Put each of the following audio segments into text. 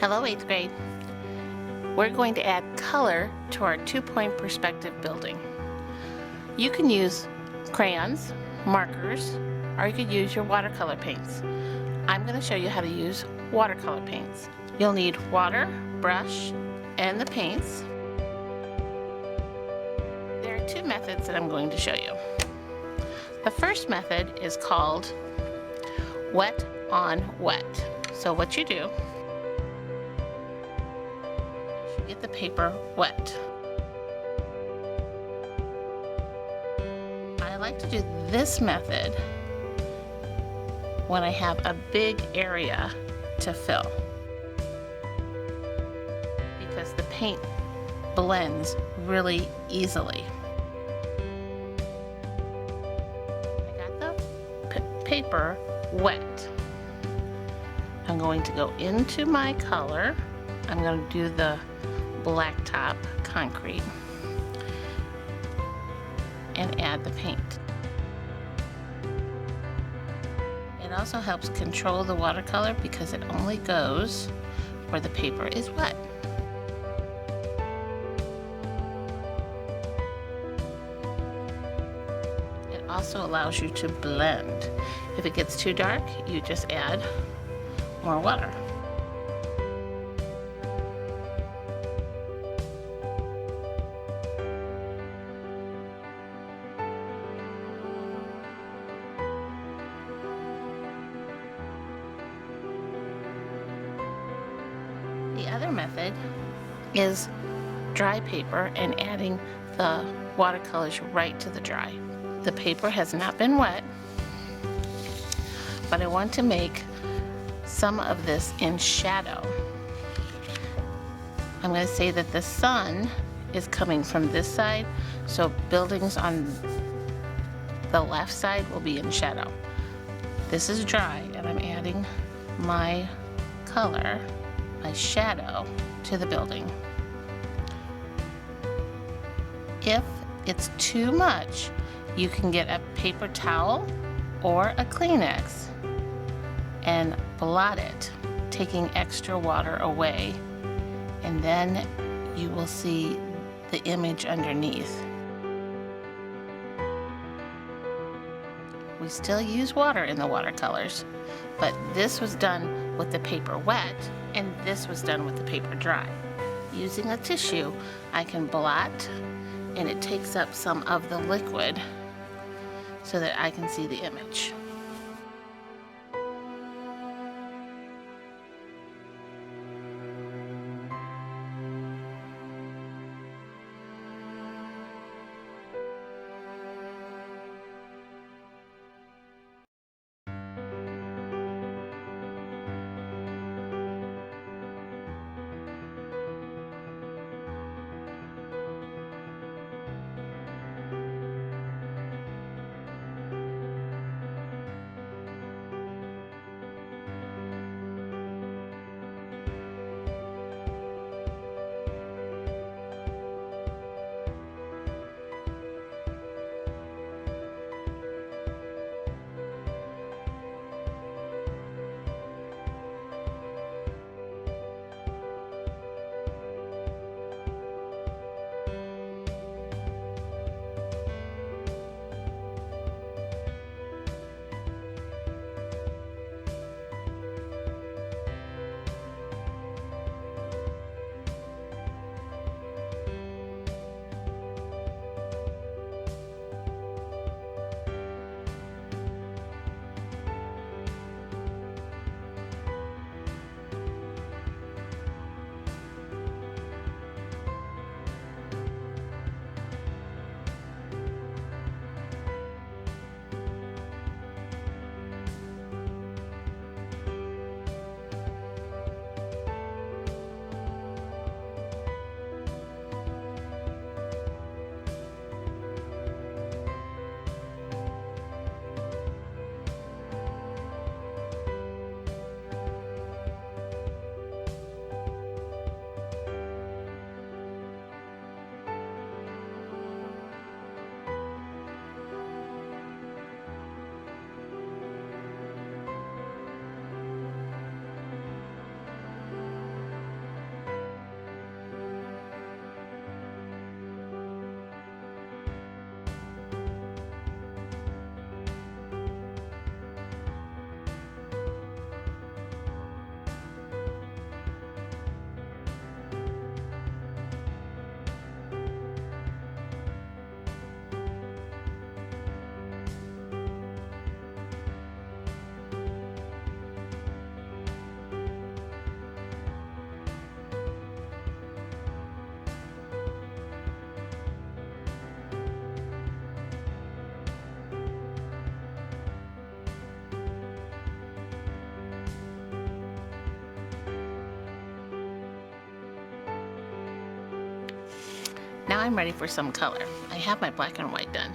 Hello, 8th grade. We're going to add color to our two-point perspective building. You can use crayons, markers, or you could use your watercolor paints. I'm going to show you how to use watercolor paints. You'll need water, brush, and the paints. There are two methods that I'm going to show you. The first method is called wet on wet. So what you do, you get the paper wet. I like to do this method when I have a big area to fill, because the paint blends really easily. I got the paper wet. I'm going to go into my color. I'm going to do the blacktop concrete and add the paint. It also helps control the watercolor because it only goes where the paper is wet. It also allows you to blend. If it gets too dark, you just add more water. The other method is dry paper and adding the watercolors right to the dry. The paper has not been wet, but I want to make some of this in shadow. I'm going to say that the sun is coming from this side, so buildings on the left side will be in shadow. This is dry, and I'm adding my color, my shadow, to the building. If it's too much, you can get a paper towel or a Kleenex and blot it, taking extra water away, and then you will see the image underneath. We still use water in the watercolors, but this was done with the paper wet and this was done with the paper dry. Using a tissue, I can blot and it takes up some of the liquid so that I can see the image. Now I'm ready for some color. I have my black and white done.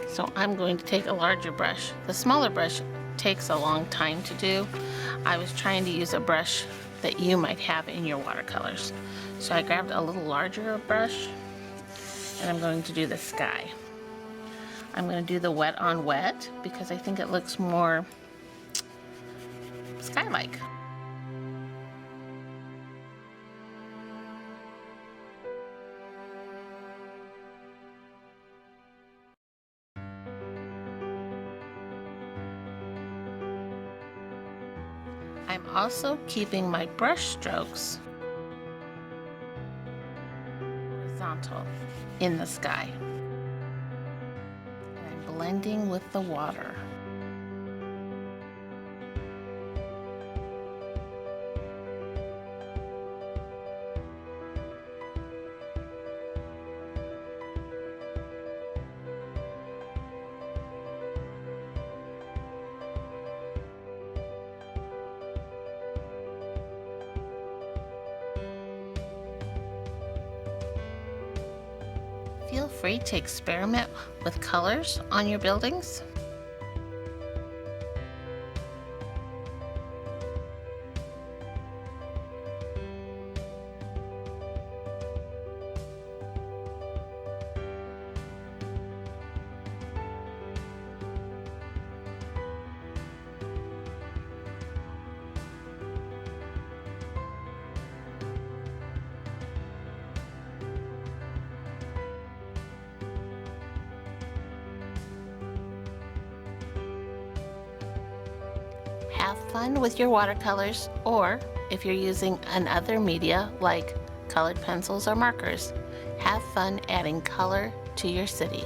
So I'm going to take a larger brush. The smaller brush takes a long time to do. I was trying to use a brush that you might have in your watercolors. So I grabbed a little larger brush and I'm going to do the sky. I'm going to do the wet on wet because I think it looks more sky-like. I'm also keeping my brush strokes horizontal in the sky. And I'm blending with the water. Feel free to experiment with colors on your buildings. Have fun with your watercolors, or if you're using another media like colored pencils or markers, have fun adding color to your city.